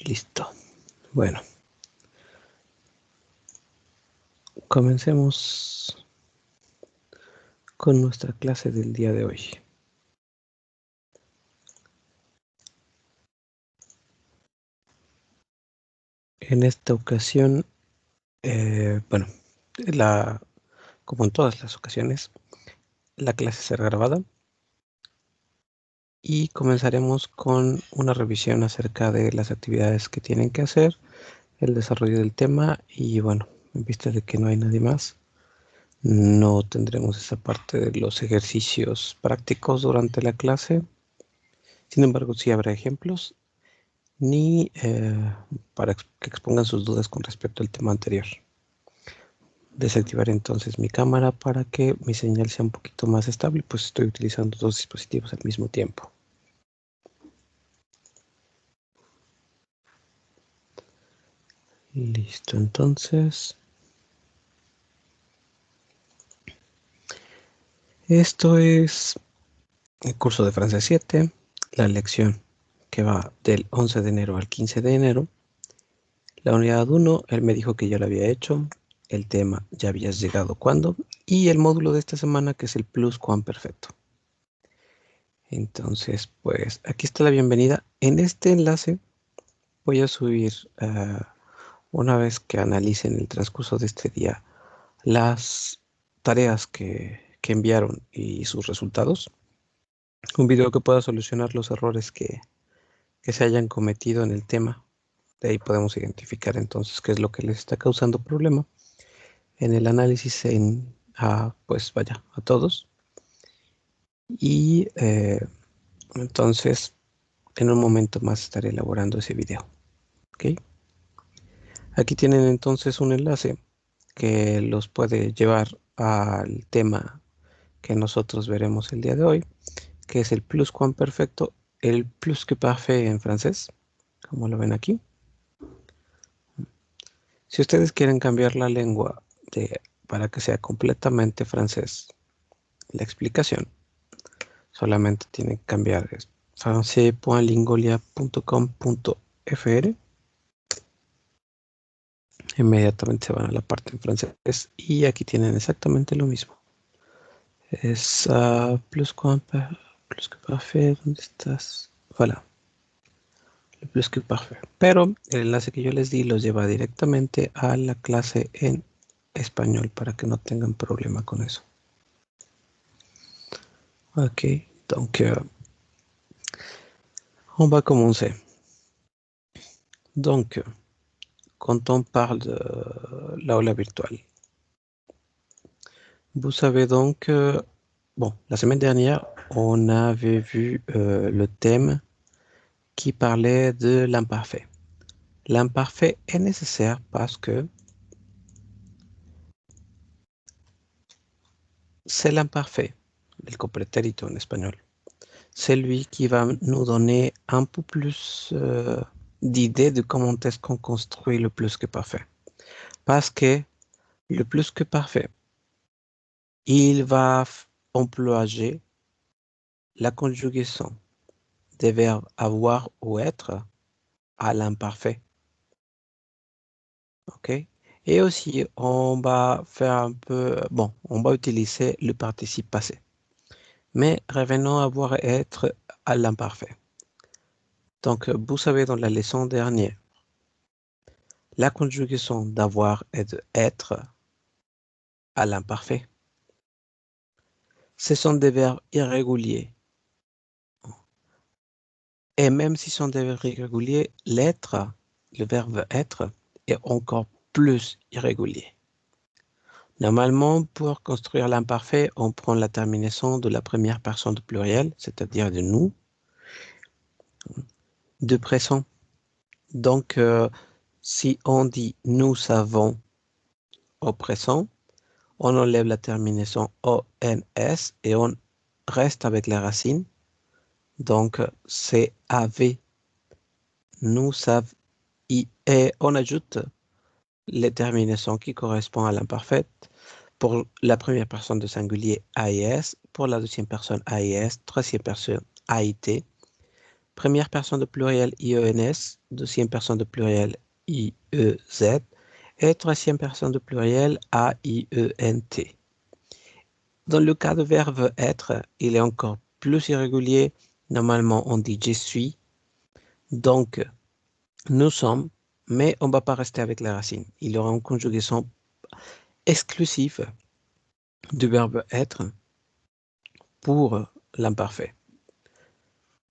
Listo. Bueno. Comencemos con nuestra clase del día de hoy. En esta ocasión, bueno, como en todas las ocasiones, la clase será grabada y comenzaremos con una revisión acerca de las actividades que tienen que hacer, el desarrollo del tema y bueno, en vista de que no hay nadie más, no tendremos esa parte de los ejercicios prácticos durante la clase. Sin embargo, sí habrá ejemplos ni para que expongan sus dudas con respecto al tema anterior. Desactivaré entonces mi cámara para que mi señal sea un poquito más estable, pues estoy utilizando dos dispositivos al mismo tiempo. Listo, entonces. Esto es el curso de francés 7, la lección que va del 11 de enero al 15 de enero. La unidad 1, él me dijo que ya lo había hecho, el tema ya habías llegado cuándo, y el módulo de esta semana que es el pluscuamperfecto. Entonces, pues aquí está la bienvenida. En este enlace voy a subir, una vez que analicen el transcurso de este día, las tareas que enviaron y sus resultados. Un video que pueda solucionar los errores que se hayan cometido en el tema. De ahí podemos identificar entonces qué es lo que les está causando problema en el análisis pues vaya, a todos. Y entonces en un momento más estaré elaborando ese video. ¿Ok? Aquí tienen entonces un enlace que los puede llevar al tema que nosotros veremos el día de hoy, que es el pluscuamperfecto, el pluscuparfait en francés, como lo ven aquí. Si ustedes quieren cambiar la lengua para que sea completamente francés, la explicación, solamente tienen que cambiar francais.lingolia.com.fr. Inmediatamente se van a la parte en francés y aquí tienen exactamente lo mismo. Es pluscuamperfait, ¿dónde estás? Voilà, el pluscuamperfait. Pero el enlace que yo les di los lleva directamente a la clase en español para que no tengan problema con eso. Ok, donc on va commencer. Donc, quand on parle de l'aula virtuelle, vous savez donc, bon, la semaine dernière, on avait vu le thème qui parlait de l'imparfait. L'imparfait est nécessaire parce que c'est l'imparfait, el copretérito en espagnol. C'est lui qui va nous donner un peu plus d'idées de comment est-ce qu'on construit le plus que parfait. Parce que le plus que parfait, il va employer la conjugaison des verbes avoir ou être à l'imparfait. OK? Et aussi, on va faire un peu, bon, on va utiliser le participe passé. Mais revenons à avoir et être à l'imparfait. Donc, vous savez, dans la leçon dernière, la conjugaison d'avoir et de être à l'imparfait, ce sont des verbes irréguliers. Et même si ce sont des verbes irréguliers, l'être, le verbe être, est encore plus irrégulier. Normalement, pour construire l'imparfait, on prend la terminaison de la première personne du pluriel, c'est-à-dire de nous, de présent. Donc, si on dit nous savons au présent, on enlève la terminaison ONS et on reste avec la racine. Donc, c'est avait. Nous savons. Et on ajoute les terminaisons qui correspondent à l'imparfaite. Pour la première personne de singulier AIS, pour la deuxième personne AIS, troisième personne AIT, première personne de pluriel IENS, deuxième personne de pluriel IEZ et troisième personne de pluriel AIENT. Dans le cas de verbe être, il est encore plus irrégulier. Normalement, on dit je suis. Donc, nous sommes, mais on ne va pas rester avec la racine. Il y aura une conjugaison exclusive du verbe être pour l'imparfait.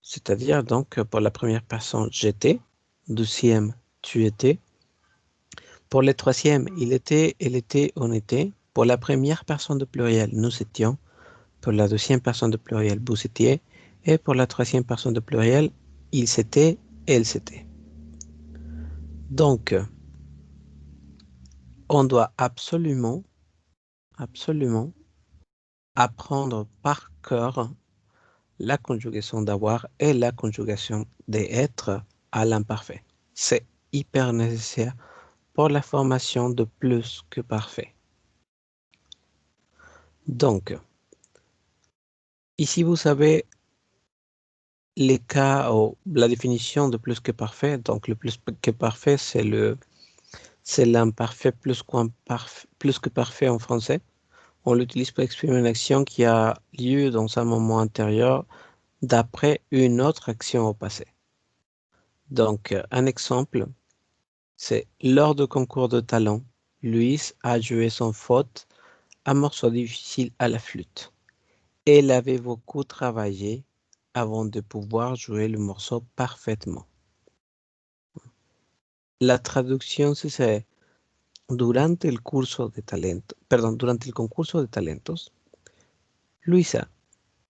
C'est-à-dire, donc, pour la première personne, j'étais. Deuxième, tu étais. Pour le troisième, il était, elle était, on était. Pour la première personne de pluriel, nous étions. Pour la deuxième personne de pluriel, vous étiez. Et pour la troisième personne de pluriel, il s'était, elle s'était. Donc, on doit absolument apprendre par cœur la conjugation d'avoir et la conjugation d'être à l'imparfait. C'est hyper nécessaire pour la formation de plus que parfait. Donc, ici vous savez les cas ou la définition de plus que parfait. Donc, le plus que parfait, c'est l'imparfait plus que parfait en français. On l'utilise pour exprimer une action qui a lieu dans un moment antérieur d'après une autre action au passé. Donc, un exemple, c'est lors du concours de talent, Louise a joué sans faute un morceau difficile à la flûte. Elle avait beaucoup travaillé avant de pouvoir jouer le morceau parfaitement. La traducción c'est durante el concurso de talentos, Luisa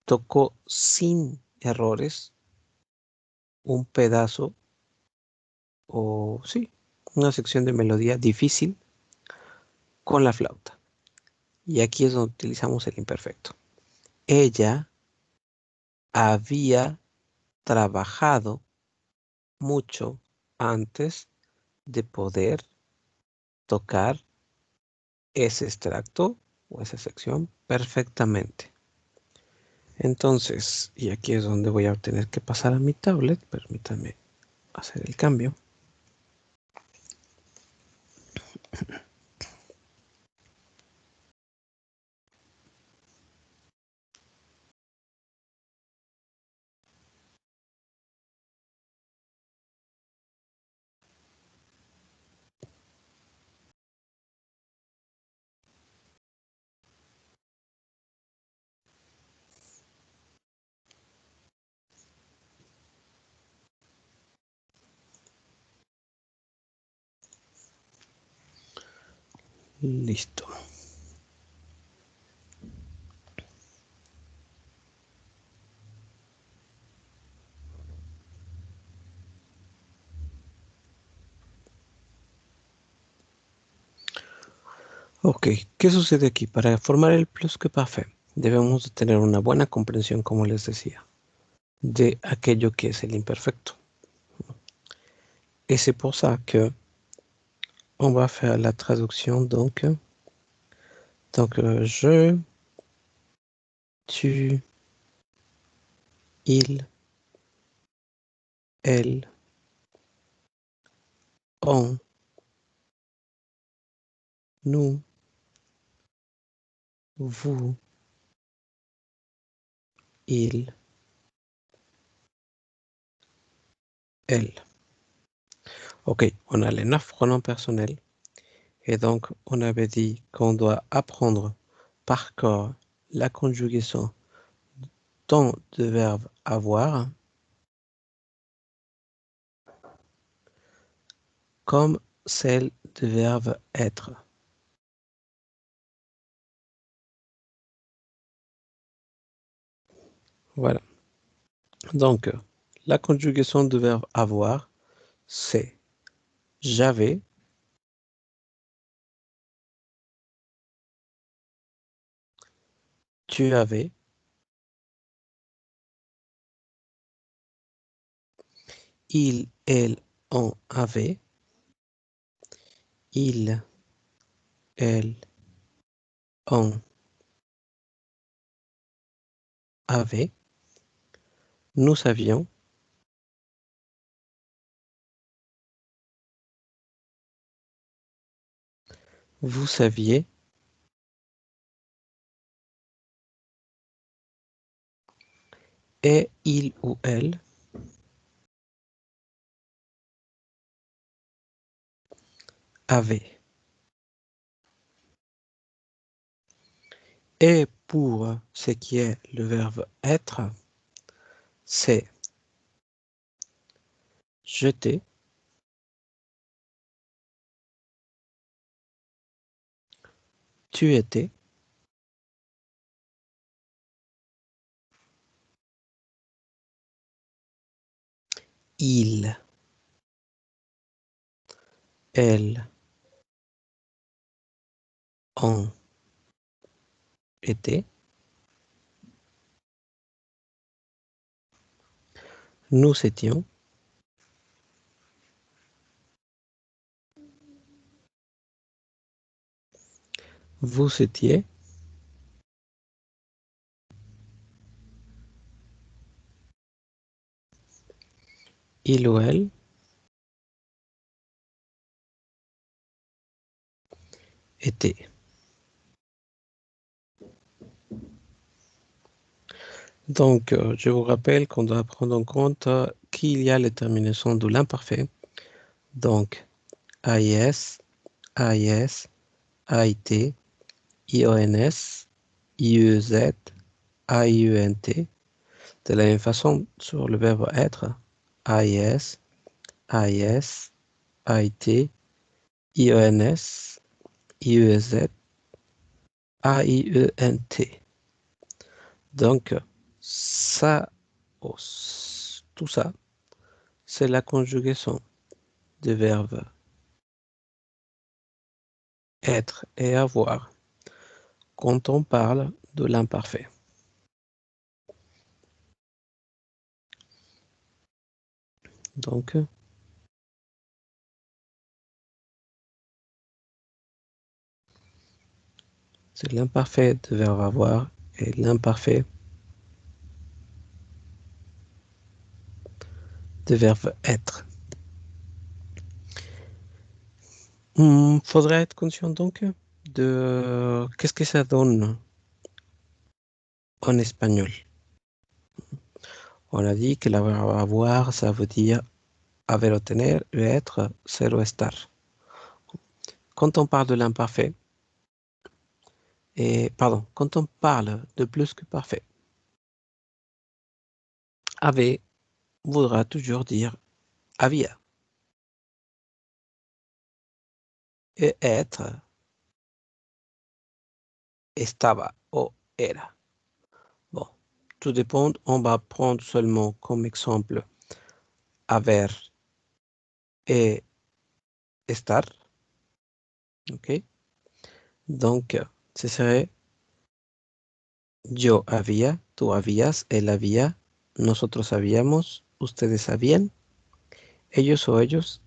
tocó sin errores un pedazo o sí, una sección de melodía difícil con la flauta. Y aquí es donde utilizamos el imperfecto. Ella había trabajado mucho antes de poder tocar ese extracto o esa sección perfectamente. Entonces, y aquí es donde voy a tener que pasar a mi tablet. Permítanme hacer el cambio. Listo. Ok, ¿qué sucede aquí? Para formar el plus que parfait, debemos de tener una buena comprensión, como les decía, de aquello que es el imperfecto. Et c'est pour ça que on va faire la traduction donc. Donc, je, tu, il, elle, on, nous, vous, il, elle. Ok, on a les 9 pronoms personnels. Et donc, on avait dit qu'on doit apprendre par cœur la conjugaison tant de verbe avoir comme celle de verbe être. Voilà. Donc, la conjugaison de verbe avoir, c'est j'avais, tu avais, il, elle, on avait, il, elle, on avait, nous savions, vous saviez, et il ou elle avait. Et pour ce qui est le verbe être, c'est j'étais, tu étais, il, elle, on était, nous étions, vous étiez, il ou elle était. Donc, je vous rappelle qu'on doit prendre en compte qu'il y a les terminaisons de l'imparfait. Donc, AIS, AIS, AIT, IONS, IEZ, AIENT. De la même façon, sur le verbe être, AIS, AIS, AIT, IONS, IEZ, AIENT. Donc, ça, tout ça, c'est la conjugaison des verbes être et avoir quand on parle de l'imparfait. Donc, c'est l'imparfait de verbe avoir et l'imparfait de verbe être. Faudrait être conscient donc de qu'est-ce que ça donne en espagnol. On a dit que avoir, ça veut dire haber o tener, être, ser o estar. Quand on parle de l'imparfait, quand on parle de plus que parfait, avait voudra toujours dire había. Et être, estaba o era. Bon, tout dépend. On va prendre seulement comme exemple haber et estar. OK? Donc, ce serait yo había, tú habías, él había, nosotros habíamos, ustedes sabían, ellos o ellos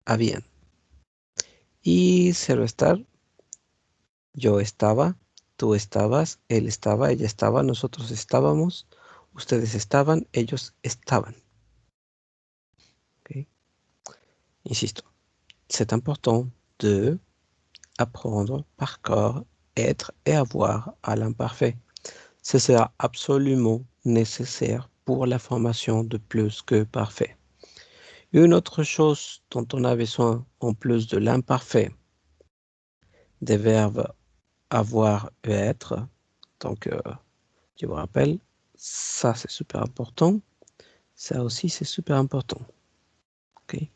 habían. Y cero estar, yo estaba, tú estabas, él estaba, ella estaba, nosotros estábamos, ustedes estaban, ellos estaban. Okay. Insisto, c'est important de apprendre par corps, être et avoir à l'imparfait. Ce sera absolument nécessaire pour la formation de plus que parfait. Une autre chose dont on a besoin en plus de l'imparfait des verbes avoir et être, donc je vous rappelle, ça c'est super important, ça aussi c'est super important. Okay.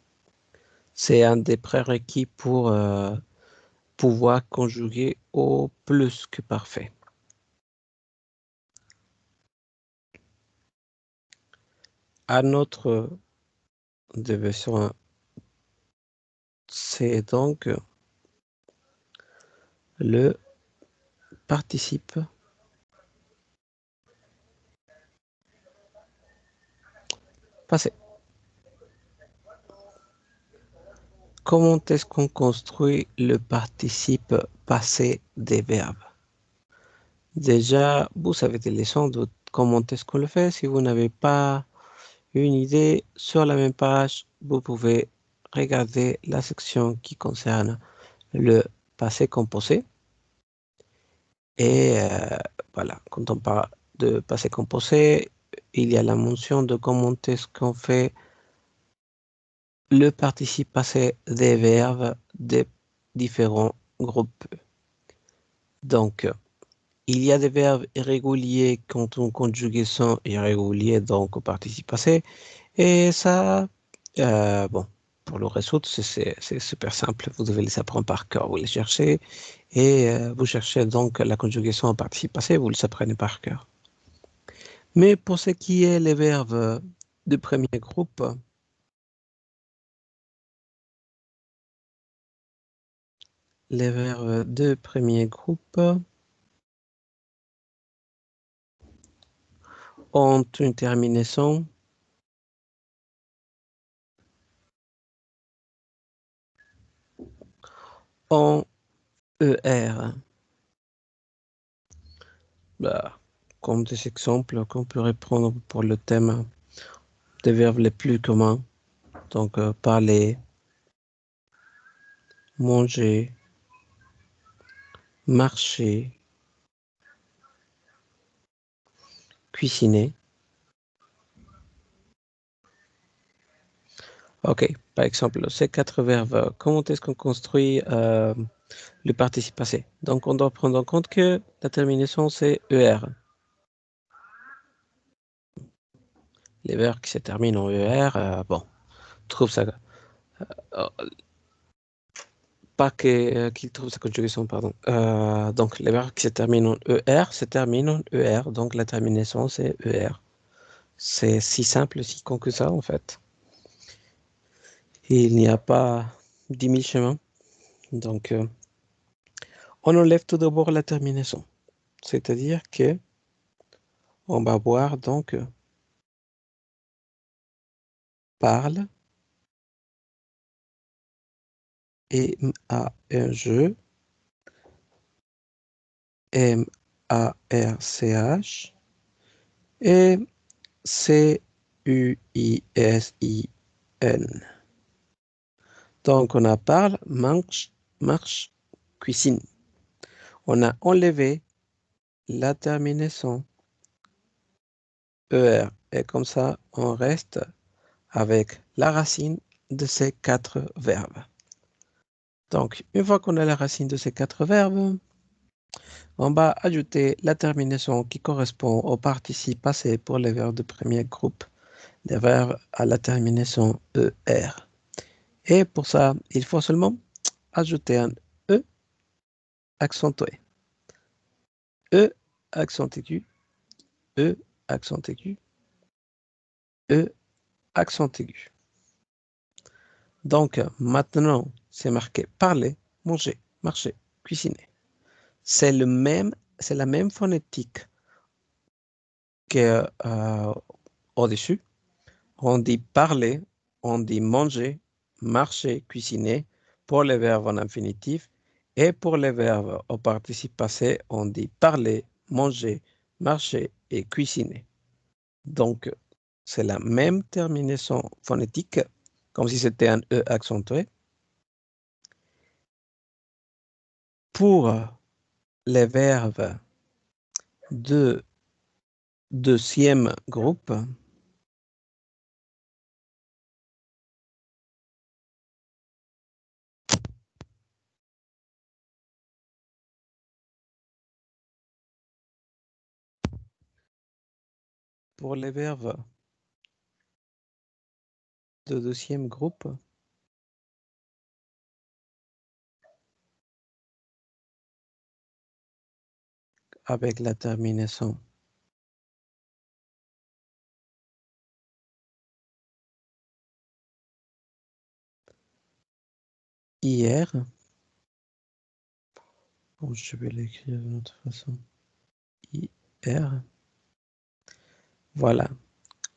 C'est un des prérequis pour pouvoir conjuguer au plus que parfait. Un autre des besoins, c'est donc le participe passé. Comment est-ce qu'on construit le participe passé des verbes? Déjà, vous savez des leçons de comment est-ce qu'on le fait. Si vous n'avez pas une idée, sur la même page, vous pouvez regarder la section qui concerne le passé composé. Et voilà, quand on parle de passé composé, il y a la mention de comment est-ce qu'on fait le participe passé des verbes des différents groupes. Donc, il y a des verbes irréguliers quand on conjugaison irrégulier, donc au participe passé. Et ça, bon, pour le résoudre, c'est super simple. Vous devez les apprendre par cœur. Vous les cherchez et vous cherchez donc la conjugaison au participe passé, vous les apprenez par cœur. Mais pour ce qui est les verbes de premier groupe, les verbes de premier groupe ont une terminaison en ER. Bah, comme des exemples qu'on pourrait prendre pour le thème des verbes les plus communs. Donc, parler, manger, marcher, cuisiner. Ok, par exemple, ces quatre verbes, comment est-ce qu'on construit le participe passé? Donc, on doit prendre en compte que la terminaison, c'est ER. Les verbes qui se terminent en ER, bon, trouve ça. euh, pas qu'il trouve sa conjugation, pardon. Donc, les verbes qui se terminent en ER se terminent en ER. Donc, la terminaison, c'est ER. C'est si simple, si con que ça, en fait. Et il n'y a pas 10 000 chemins. Donc, on enlève tout d'abord la terminaison. C'est-à-dire que on va voir donc parle et M-A-R-G, M-A-R-C-H et C-U-I-S-I-N. Donc, on a parle, marche, marche, cuisine. On a enlevé la terminaison ER. Et comme ça, on reste avec la racine de ces quatre verbes. Donc, une fois qu'on a la racine de ces quatre verbes, on va ajouter la terminaison qui correspond au participe passé pour les verbes de premier groupe, des verbes à la terminaison ER. Et pour ça, il faut seulement ajouter un E accentué. E accent aigu, E accent aigu, E accent aigu. Donc, maintenant, c'est marqué parler, manger, marcher, cuisiner. C'est la même phonétique que au-dessus. On dit parler, on dit manger, marcher, cuisiner pour les verbes en infinitif. Et pour les verbes au participe passé, on dit parler, manger, marcher et cuisiner. Donc, c'est la même terminaison phonétique, comme si c'était un E accentué. Pour les verbes de deuxième groupe, pour les verbes de deuxième groupe, avec la terminaison hier, bon, je vais l'écrire d'une autre façon, hier, voilà,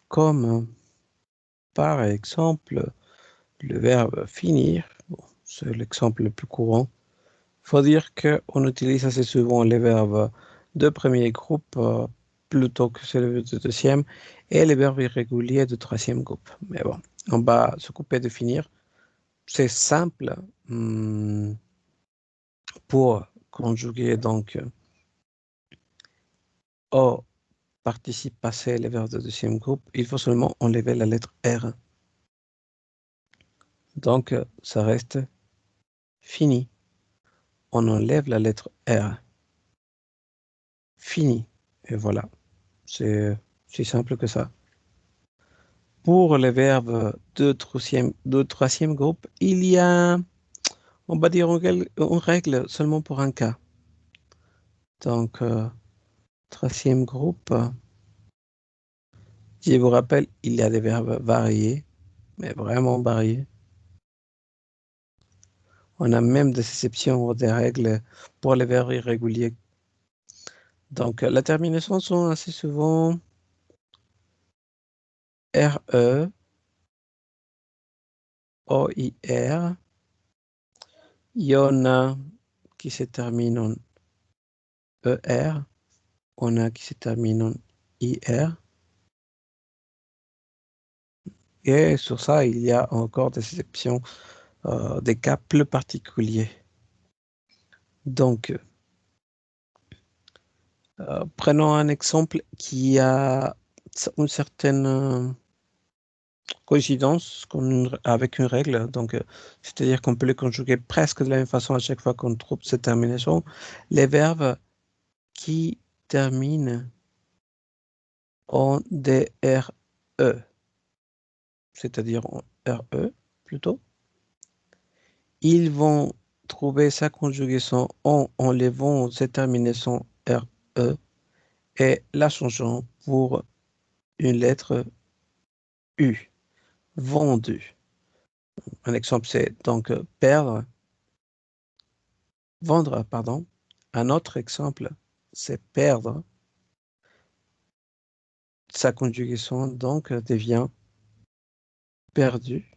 comme par exemple le verbe finir, bon, c'est l'exemple le plus courant. Il faut dire qu'on utilise assez souvent les verbes de premier groupe plutôt que celui de deuxième et les verbes irréguliers de troisième groupe. Mais bon, on va s'occuper de finir. C'est simple. Pour conjuguer donc au participe passé les verbes de deuxième groupe, il faut seulement enlever la lettre R. Donc, ça reste fini. On enlève la lettre R. Fini. Et voilà. C'est si simple que ça. Pour les verbes de troisième groupe, il y a, on va dire, une règle seulement pour un cas. Donc, troisième groupe, je vous rappelle, il y a des verbes variés, mais vraiment variés. On a même des exceptions ou des règles pour les verbes irréguliers. Donc, la terminaison sont assez souvent RE, OIR. Il y en a qui se terminent en ER. On a qui se terminent en IR. Et sur ça, il y a encore des exceptions, des cas plus particuliers. Donc, prenons un exemple qui a une certaine coïncidence avec une règle. Donc, c'est-à-dire qu'on peut le conjuguer presque de la même façon à chaque fois qu'on trouve cette terminaison. Les verbes qui terminent en DRE, c'est-à-dire en RE plutôt, ils vont trouver sa conjugaison en enlevant cette terminaison RE et la changeant pour une lettre U, vendu. Un exemple, c'est donc perdre, vendre, pardon. Un autre exemple, c'est perdre. Sa conjugaison donc devient perdu.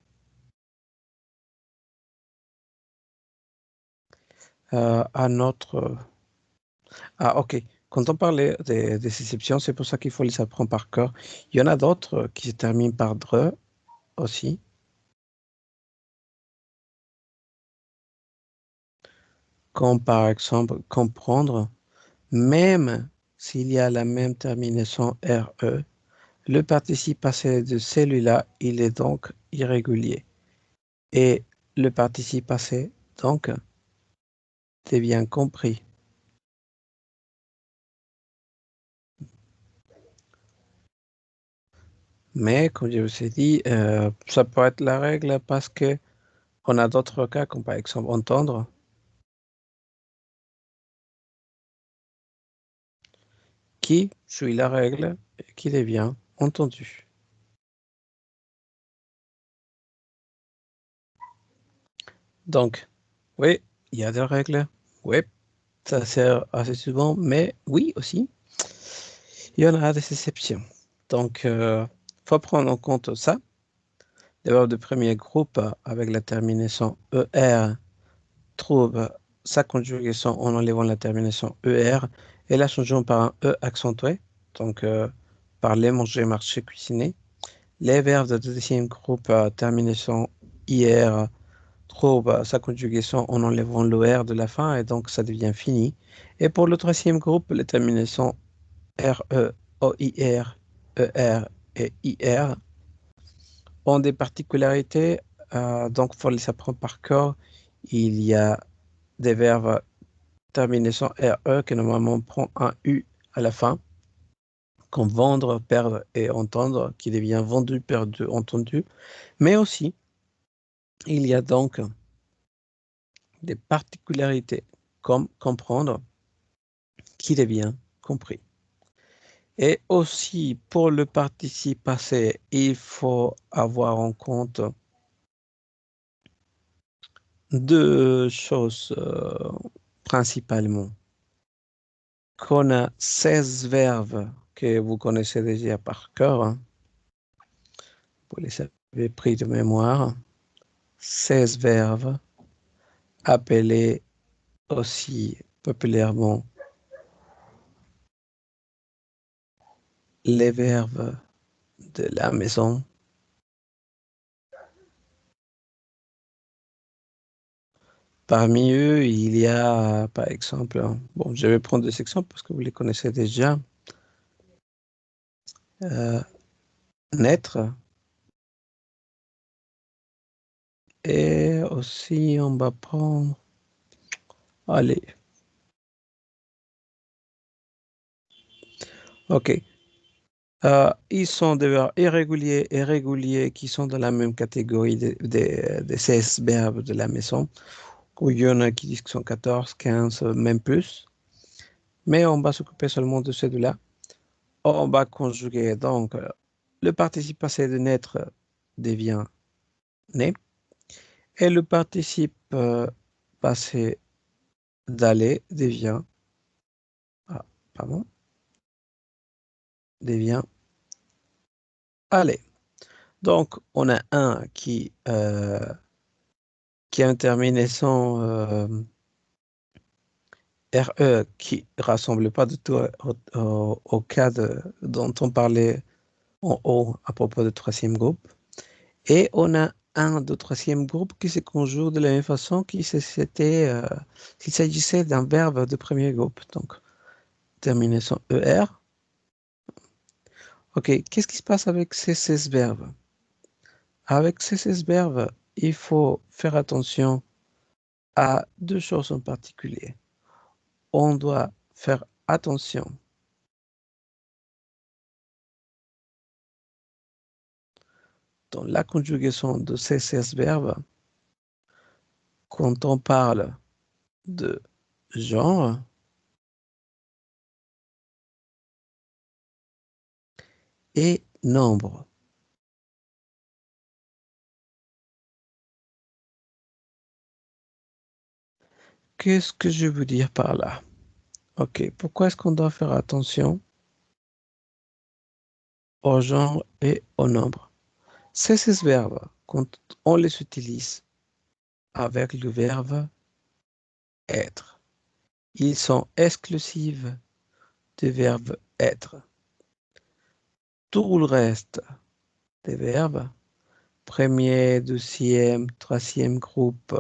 Un autre. Ah, ok. Quand on parlait des exceptions, c'est pour ça qu'il faut les apprendre par cœur. Il y en a d'autres qui se terminent par dre aussi, comme par exemple comprendre, même s'il y a la même terminaison RE, le participe passé de celui-là, il est donc irrégulier. Et le participe passé, donc, devient compris. Mais, comme je vous ai dit, ça peut être la règle parce que on a d'autres cas, comme par exemple entendre, qui suit la règle et qui devient entendu. Donc, oui, il y a des règles. Oui, ça sert assez souvent, mais oui aussi, il y en a des exceptions. Donc, il faut prendre en compte ça. Les verbes de premier groupe avec la terminaison ER trouve sa conjugaison en enlevant la terminaison ER et la changeant par un E accentué. Donc, parler, manger, marcher, cuisiner. Les verbes de deuxième groupe terminaison IR trouvent sa conjugaison en enlevant l'OR de la fin et donc ça devient fini. Et pour le troisième groupe, les terminaisons RE, OIR, ER et IR ont des particularités, donc il faut les apprendre par cœur. Il y a des verbes terminaison RE qui normalement prend un U à la fin, comme vendre, perdre et entendre, qui devient vendu, perdu, entendu. Mais aussi, il y a donc des particularités comme comprendre, qui devient compris. Et aussi, pour le participe passé, il faut avoir en compte deux choses principalement. Qu'on a 16 verbes que vous connaissez déjà par cœur, hein, vous les avez pris de mémoire. 16 verbes appelés aussi populairement les verbes de la maison, Parmi eux, il y a, par exemple, bon, je vais prendre des exemples parce que vous les connaissez déjà. Euh, naître et aussi on va prendre, allez, ok. Ils sont des verbes irréguliers et réguliers qui sont dans la même catégorie des 16 verbes de la maison, où il y en a qui disent que sont 14, 15, même plus. Mais on va s'occuper seulement de ces deux-là. On va conjuguer donc le participe passé de naître devient né et le participe passé d'aller devient, ah, pardon, devient aller. Donc, on a un qui a une terminaison RE qui ne rassemble pas du tout au cas dont on parlait en haut à propos du troisième groupe. Et on a un de troisième groupe qui se conjugue de la même façon s'il s'agissait d'un verbe de premier groupe. Donc, terminaison ER. OK, qu'est-ce qui se passe avec ces 16 verbes? Avec ces 16 verbes, il faut faire attention à deux choses en particulier. On doit faire attention dans la conjugaison de ces 16 verbes quand on parle de genre et nombre. Qu'est-ce que je veux dire par là? OK, pourquoi est-ce qu'on doit faire attention au genre et au nombre? Ces 16 verbes, quand on les utilise avec le verbe être, ils sont exclusifs du verbe être. Tout le reste des verbes, premier, deuxième, troisième groupe,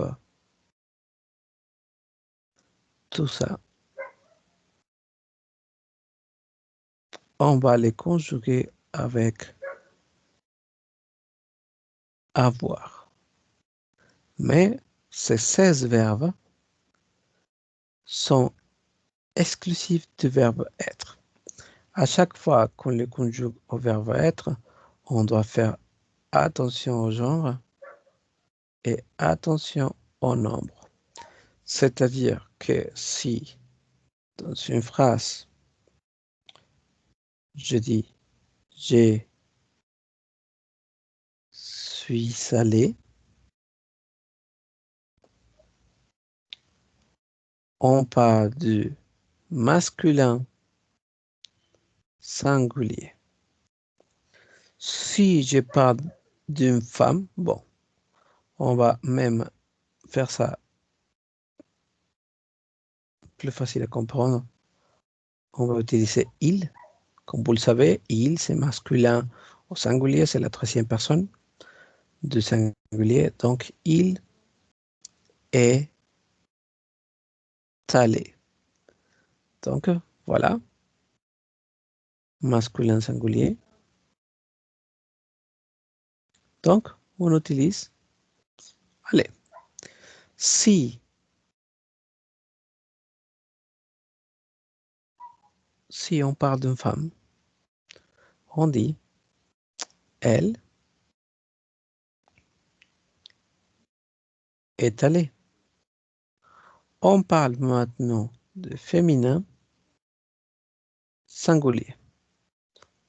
tout ça, on va les conjuguer avec avoir. Mais ces 16 verbes sont exclusifs du verbe être. À chaque fois qu'on les conjugue au verbe être, on doit faire attention au genre et attention au nombre. C'est-à-dire que si dans une phrase, je dis je suis allé, on parle du masculin singulier. Si je parle d'une femme, bon, on va même faire ça plus facile à comprendre. On va utiliser il. Comme vous le savez, il, c'est masculin au singulier, c'est la troisième personne du singulier. Donc, il est allé. Donc, voilà, masculin singulier. Donc, on utilise aller. Si on parle d'une femme, on dit elle est allée. On parle maintenant de féminin singulier.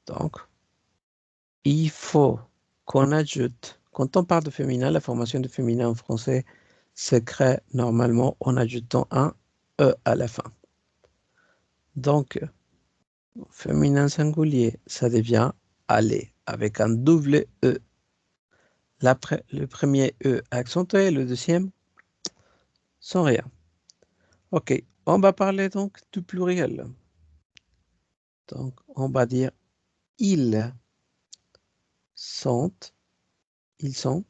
Donc, il faut qu'on ajoute, quand on parle de féminin, la formation de féminin en français se crée normalement en ajoutant un E à la fin. Donc, féminin singulier, ça devient aller avec un double E. Le premier E accentué, le deuxième sans rien. OK, on va parler donc du pluriel. Donc, on va dire ils sont, ils sont.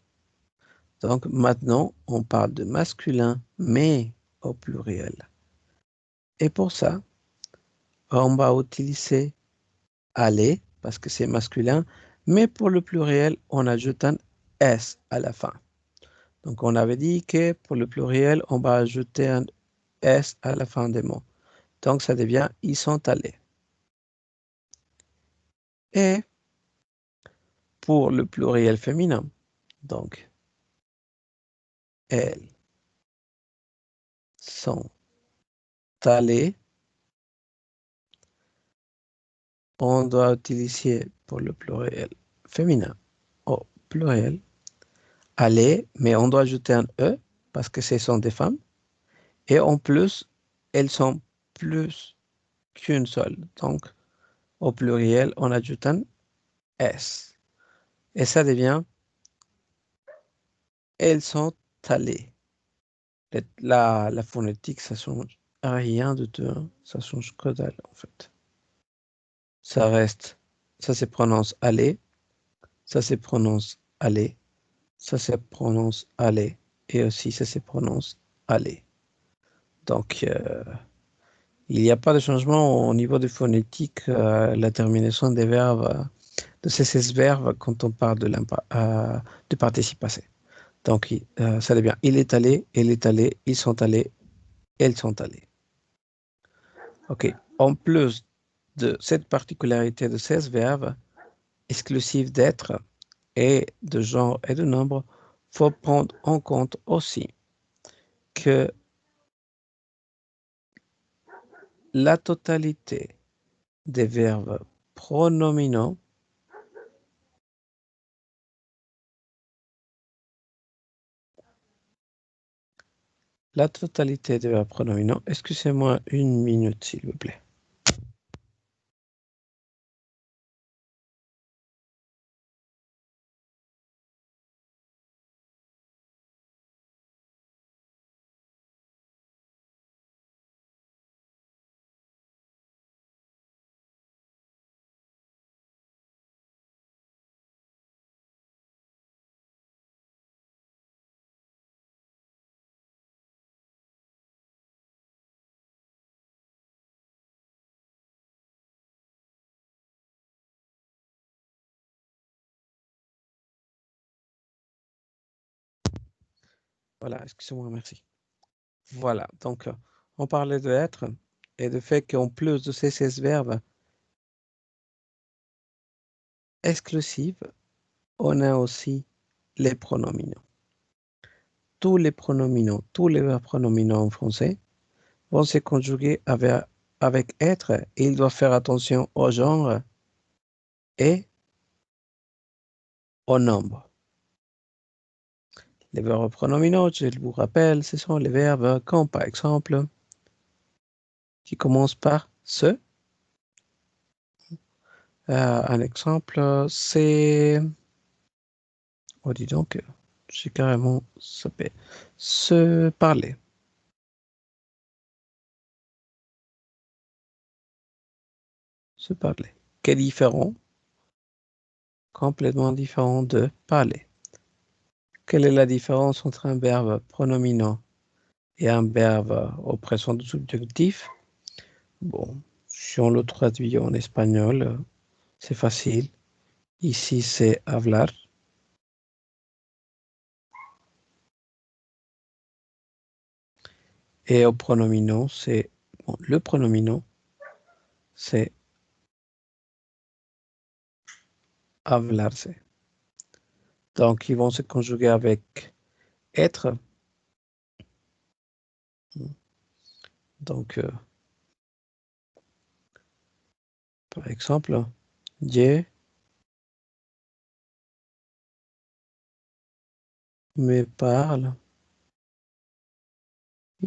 Donc maintenant, on parle de masculin, mais au pluriel. Et pour ça, on va utiliser aller, parce que c'est masculin, mais pour le pluriel, on ajoute un S à la fin. Donc on avait dit que pour le pluriel, on va ajouter un S à la fin des mots. Donc ça devient ils sont allés. Et pour le pluriel féminin, donc elles sont allées, on doit utiliser pour le pluriel féminin au pluriel aller, mais on doit ajouter un E parce que ce sont des femmes. Et en plus, elles sont plus qu'une seule. Donc, au pluriel, on ajoute un S. Et ça devient elles sont allées. La phonétique, ça change rien de tout, hein. Ça change que dalle, en fait. Ça reste, ça se prononce aller, ça se prononce aller, ça se prononce aller, et aussi ça se prononce aller. Donc, il n'y a pas de changement au niveau de phonétique, la terminaison des verbes, de ces verbes quand on parle de participe passé. Donc, ça devient il est allé, elle est allée, ils sont allés, elles sont allées. OK. En plus de cette particularité de ces verbes exclusifs d'être et de genre et de nombre, il faut prendre en compte aussi que la totalité des verbes pronominaux, excusez-moi une minute s'il vous plaît. Voilà, excusez-moi, merci. Voilà, donc on parlait de être et de fait qu'en plus de ces 16 verbes exclusifs, on a aussi les pronominaux. Tous les pronominaux, tous les verbes pronominaux en français vont se conjuguer avec être et il doit faire attention au genre et au nombre. Les verbes pronominaux, je vous rappelle, ce sont les verbes comme par exemple qui commencent par ce. Un exemple, c'est... Oh, dis donc, j'ai carrément sapé. Se parler. Se parler. Quel différent? Complètement différent de parler. Quelle est la différence entre un verbe pronominal et un verbe au présent du subjonctif? Bon, si on le traduit en espagnol, c'est facile. Ici, c'est hablar. Et au pronominal, c'est... Bon, le pronominal, c'est hablarse. Donc, ils vont se conjuguer avec être. Donc, par exemple, je me parle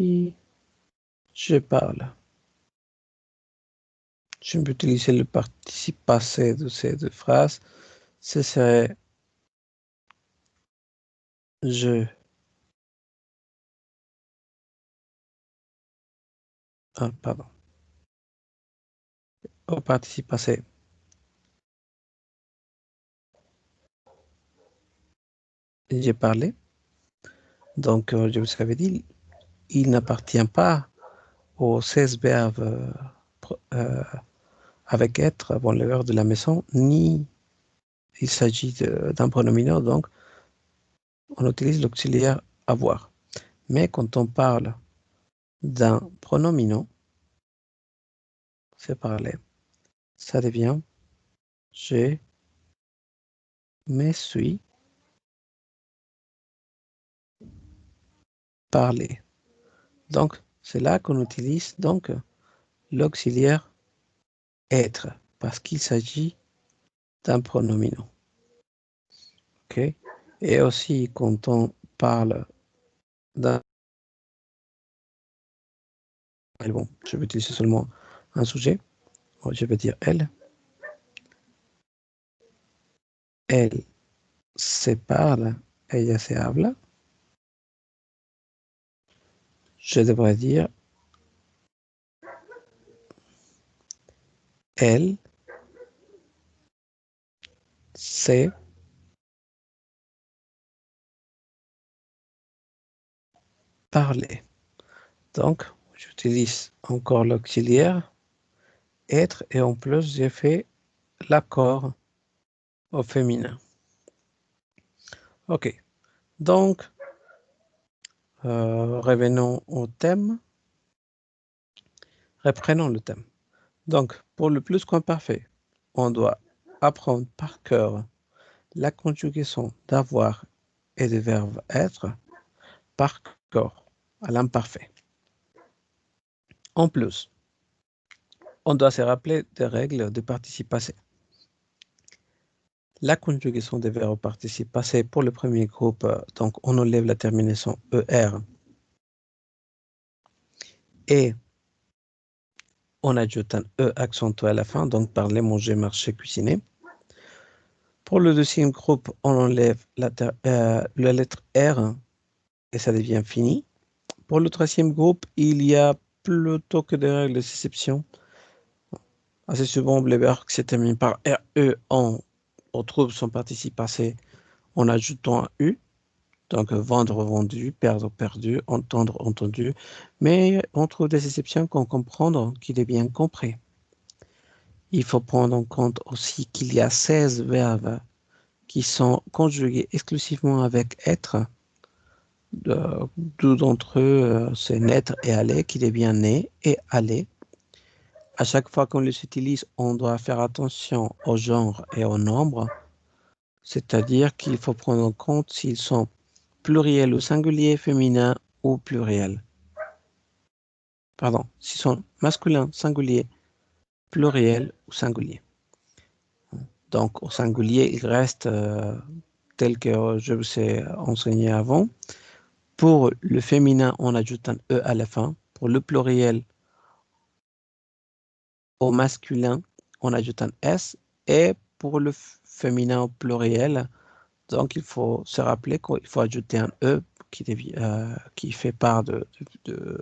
et je parle. Je peux utiliser le participe passé de ces deux phrases. Ce serait je. Ah, pardon. Au participe passé, j'ai parlé. Donc, je vous avais dit, il n'appartient pas aux 16 verbes avec être, bon, le verbe de la maison, ni il s'agit d'un pronominal, donc on utilise l'auxiliaire avoir. Mais quand on parle d'un pronominal, c'est parler. Ça devient je me suis parlé. Donc, c'est là qu'on utilise donc l'auxiliaire être, parce qu'il s'agit d'un pronominal. OK? Et aussi, quand on parle d'un... Bon, je vais utiliser seulement un sujet. Je vais dire elle. Elle se parle, ella se habla. Je devrais dire elle se parler. Donc, j'utilise encore l'auxiliaire être et en plus, j'ai fait l'accord au féminin. OK. Donc, revenons au thème. Reprenons le thème. Donc, pour le plusquamparfait, on doit apprendre par cœur la conjugaison d'avoir et du verbe être par cœur à l'imparfait. En plus, on doit se rappeler des règles de participe passé. La conjugaison des verbes au participe passé pour le premier groupe, donc on enlève la terminaison ER et on ajoute un E accentué à la fin, donc parler, manger, marcher, cuisiner. Pour le deuxième groupe, on enlève la lettre R et ça devient fini. Pour le troisième groupe, il y a plutôt que des règles d'exception. Assez souvent, les verbes qui se terminent par RE, on retrouve son participe passé en ajoutant un U. Donc, vendre, vendu, perdre, perdu, entendre, entendu. Mais on trouve des exceptions qu'on comprend qu'il est bien compris. Il faut prendre en compte aussi qu'il y a 16 verbes qui sont conjugués exclusivement avec être. Deux d'entre eux, c'est naître et aller, qu'il est bien né et aller. À chaque fois qu'on les utilise, on doit faire attention au genre et au nombre, c'est-à-dire qu'il faut prendre en compte s'ils sont pluriels ou singuliers, féminins ou pluriels. Pardon, s'ils sont masculins, singuliers, pluriels ou singuliers. Donc, au singulier, il reste tel que je vous ai enseigné avant. Pour le féminin, on ajoute un E à la fin. Pour le pluriel, au masculin, on ajoute un S. Et pour le féminin au pluriel, donc il faut se rappeler qu'il faut ajouter un E qui fait part de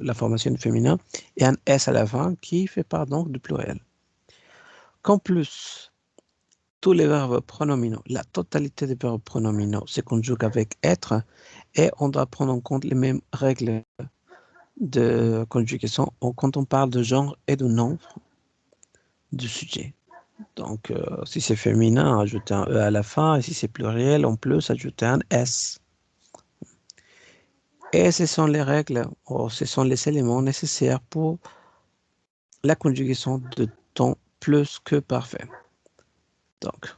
la formation du féminin et un S à la fin qui fait part donc du pluriel. Qu'en plus, tous les verbes pronominaux, la totalité des verbes pronominaux se conjugue avec être et on doit prendre en compte les mêmes règles de conjugation quand on parle de genre et de nom du sujet. Donc, si c'est féminin, ajouter un E à la fin, et si c'est pluriel, on peut ajouter un S. Et ce sont les règles, ou ce sont les éléments nécessaires pour la conjugaison de temps plus que parfait. Donc,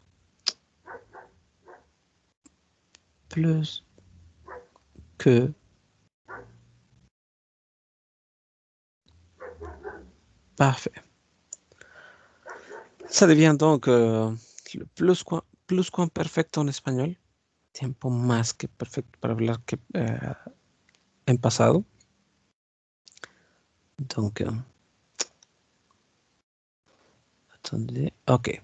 plus que parfait. Ça devient donc le pluscuamperfecto en español. Tiempo más que perfecto para hablar que en pasado. Donc, attendez. OK.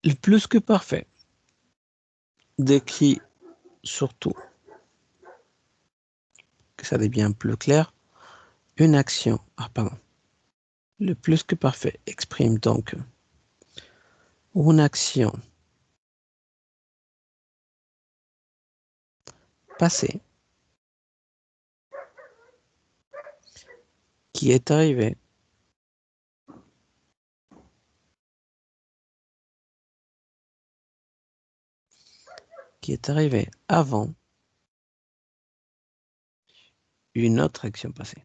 Le plus que parfait décrit surtout, que ça devient plus clair, une action. Ah, pardon. Le plus que parfait exprime donc une action passé qui est arrivé avant une autre action passée.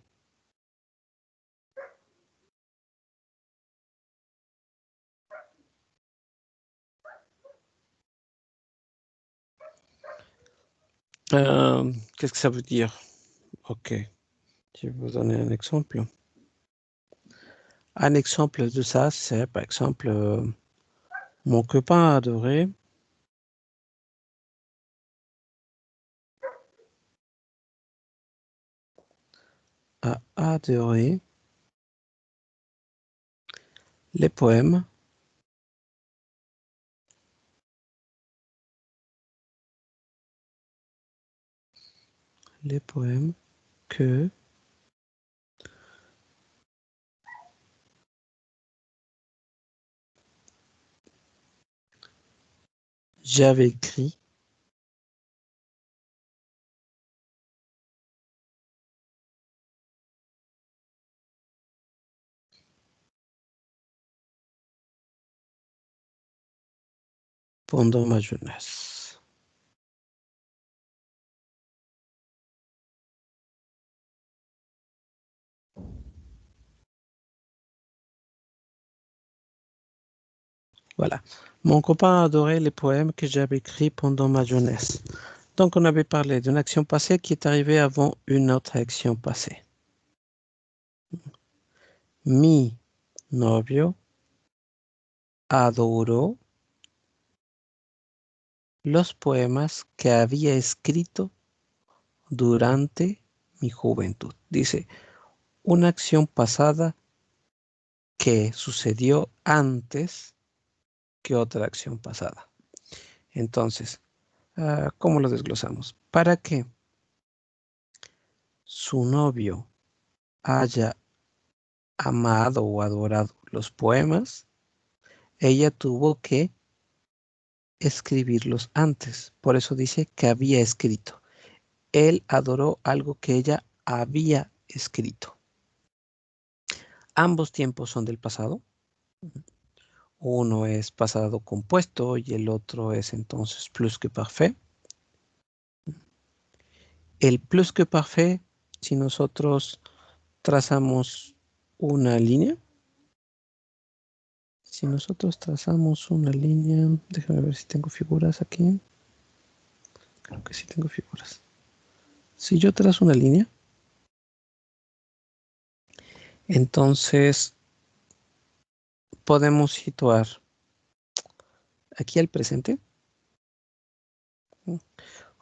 Qu'est-ce que ça veut dire? Ok, je vais vous donner un exemple. Un exemple de ça, c'est par exemple mon copain adoré a adoré les poèmes que j'avais écrits pendant ma jeunesse. Voilà. Mon copain adorait les poèmes que j'avais écrits pendant ma jeunesse. Donc, on avait parlé d'une action passée qui est arrivée avant une autre action passée. Mi novio adoró los poemas que había escrito durante mi juventud. Dice, una acción pasada que sucedió antes que otra acción pasada. Entonces, ¿cómo lo desglosamos? Para que su novio haya amado o adorado los poemas, ella tuvo que escribirlos antes. Por eso dice que había escrito. Él adoró algo que ella había escrito. Ambos tiempos son del pasado. Uno es pasado compuesto y el otro es entonces plus que parfait. El plus que parfait, si nosotros trazamos una línea, déjame ver si tengo figuras aquí. Creo que sí tengo figuras. Si yo trazo una línea, entonces podemos situar aquí el presente,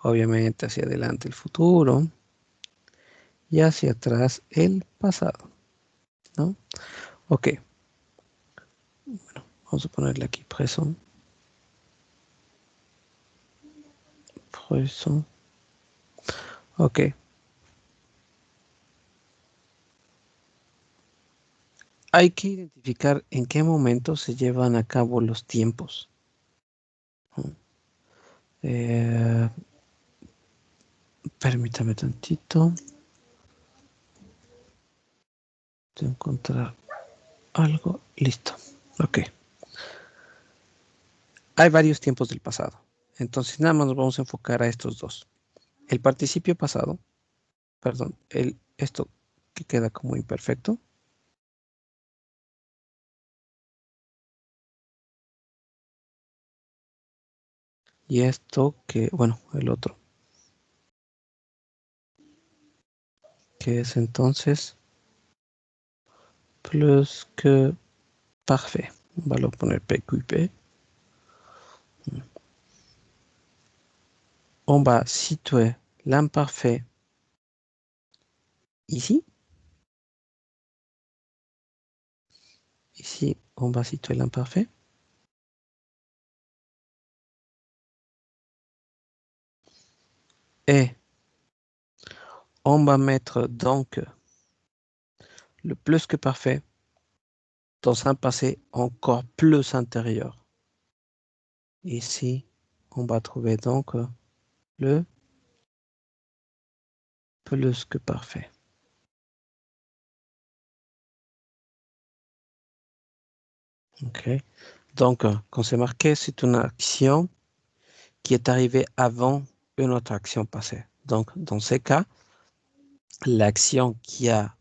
obviamente hacia adelante el futuro y hacia atrás el pasado, ¿no? Ok, bueno, vamos a ponerle aquí présent. Ok. Hay que identificar en qué momento se llevan a cabo los tiempos. Permítame tantito. De encontrar algo. Listo. Ok. Hay varios tiempos del pasado. Entonces nada más nos vamos a enfocar a estos dos. El participio pasado, perdón, esto que queda como imperfecto. Y esto que, bueno, el otro. Que es entonces plus que parfait. On va lo poner PQP. On va situer l'imparfait ici. Ici, on va situer l'imparfait. Et on va mettre donc le plus que parfait dans un passé encore plus antérieur. Ici, on va trouver donc le plus que parfait. OK. Donc, quand c'est marqué, c'est une action qui est arrivée avant une autre action passée. Donc, dans ces cas, l'action qui a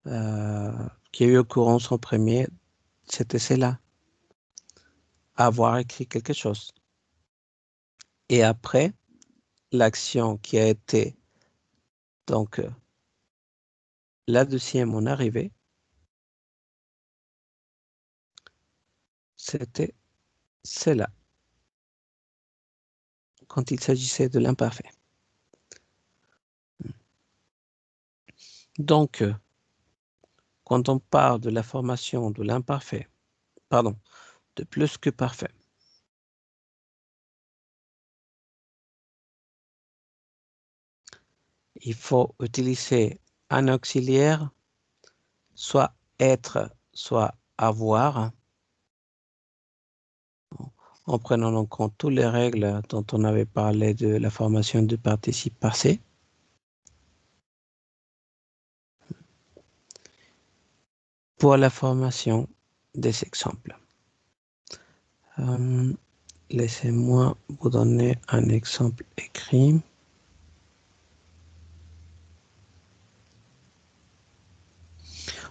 eu occurrence en premier, c'était celle-là, avoir écrit quelque chose. Et après, l'action qui a été donc la deuxième en arrivée, c'était celle-là, quand il s'agissait de l'imparfait. Donc, quand on parle de la formation de l'imparfait, pardon, de plus que parfait, il faut utiliser un auxiliaire, soit être, soit avoir, en prenant en compte toutes les règles dont on avait parlé de la formation du participe passé. Pour la formation des exemples. Laissez-moi vous donner un exemple écrit.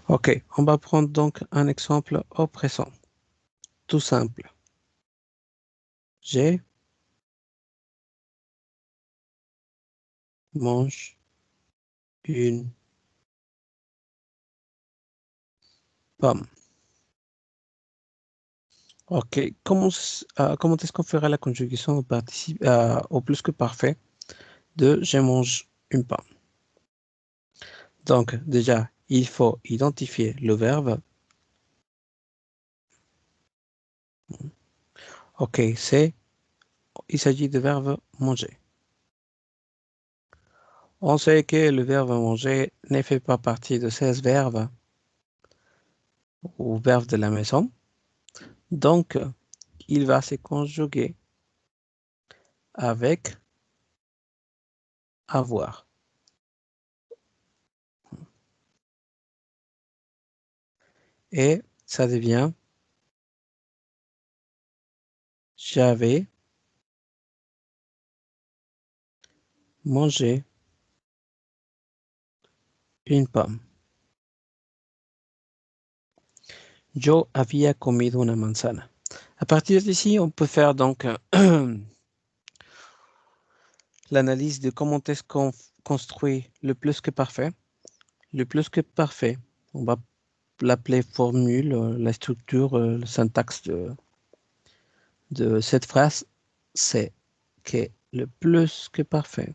OK, on va prendre donc un exemple au présent. Tout simple. J'ai, mange une pomme. OK, comment est-ce qu'on fera la conjugaison au participe, au plus que parfait de je mange une pomme? Donc, déjà, il faut identifier le verbe. OK, il s'agit du verbe manger. On sait que le verbe manger ne fait pas partie de 16 verbes ou verbes de la maison. Donc, il va se conjuguer avec avoir. Et ça devient j'avais mangé une pomme. Yo había comido una manzana. À partir d'ici, on peut faire donc l'analyse de comment est-ce qu'on construit le plus que parfait. Le plus que parfait, on va l'appeler formule, la structure, le syntaxe de cette phrase, c'est que le plus que parfait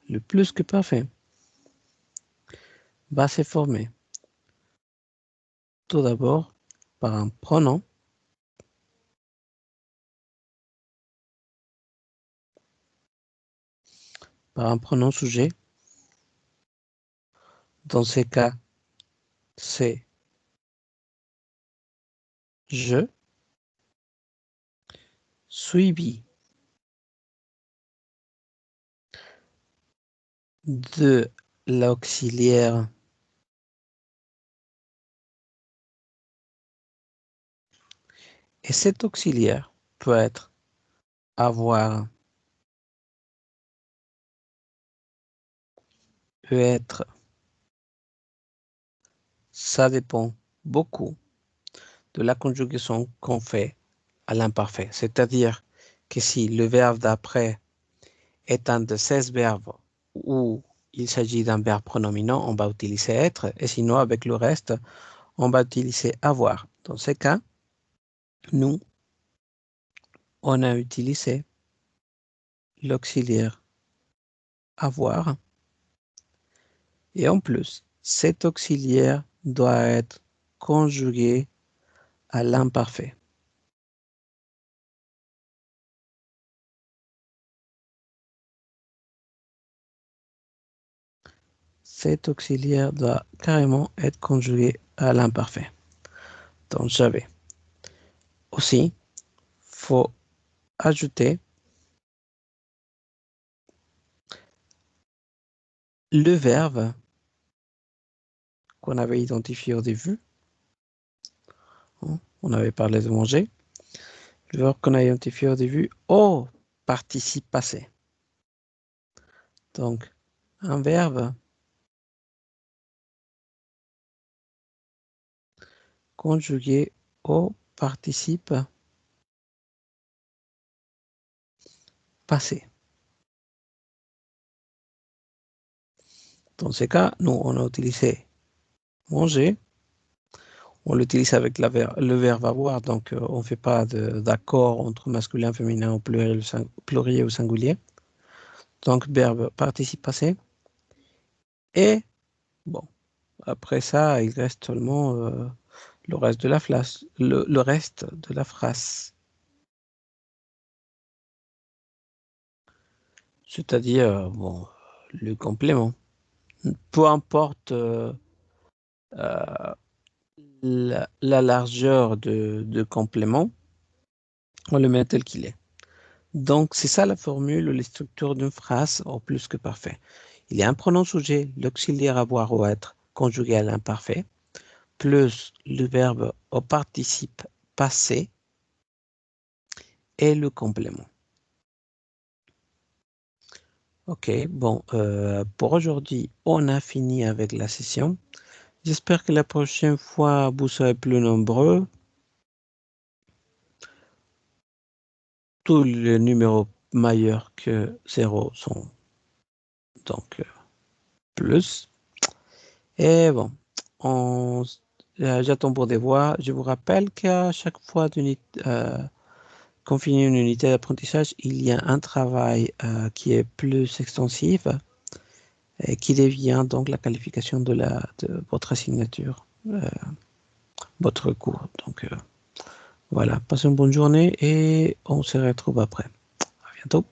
le plus que parfait va se former tout d'abord par un pronom sujet. Dans ces cas, c'est je, suivi de l'auxiliaire et cet auxiliaire peut être avoir, peut être, ça dépend beaucoup de la conjugaison qu'on fait à l'imparfait. C'est-à-dire que si le verbe d'après est un de 16 verbes où il s'agit d'un verbe pronominant, on va utiliser être, et sinon avec le reste, on va utiliser avoir. Dans ce cas, nous, on a utilisé l'auxiliaire avoir, et en plus, cet auxiliaire doit être conjugué à l'imparfait. Cet auxiliaire doit carrément être conjugué à l'imparfait. Donc j'avais Aussi, faut ajouter le verbe qu'on avait identifié au début. On avait parlé de manger. Le verbe qu'on a identifié au début au participe passé. Donc, un verbe conjugué au participe passé. Dans ce cas, nous, on a utilisé manger. On l'utilise avec le verbe avoir, donc on ne fait pas d'accord entre masculin, féminin, au pluriel ou singulier. Donc, verbe participe passé. Et, bon, après ça, il reste seulement le reste de la phrase. Le reste de la phrase. C'est-à-dire, bon, le complément. Peu importe euh, la largeur de complément, on le met tel qu'il est. Donc, c'est ça la formule ou les structures d'une phrase au plus que parfait. Il y a un pronom sujet, l'auxiliaire avoir ou être, conjugué à l'imparfait, plus le verbe au participe passé et le complément. Ok, bon, pour aujourd'hui, on a fini avec la session. J'espère que la prochaine fois, vous serez plus nombreux. Tous les numéros majeurs que 0 sont donc plus. Et bon, j'attends pour des voix. Je vous rappelle qu'à chaque fois qu'on finit une unité d'apprentissage, il y a un travail qui est plus extensif et qui devient donc la qualification de votre asignature, votre cours. Donc voilà, passez une bonne journée et on se retrouve après. À bientôt.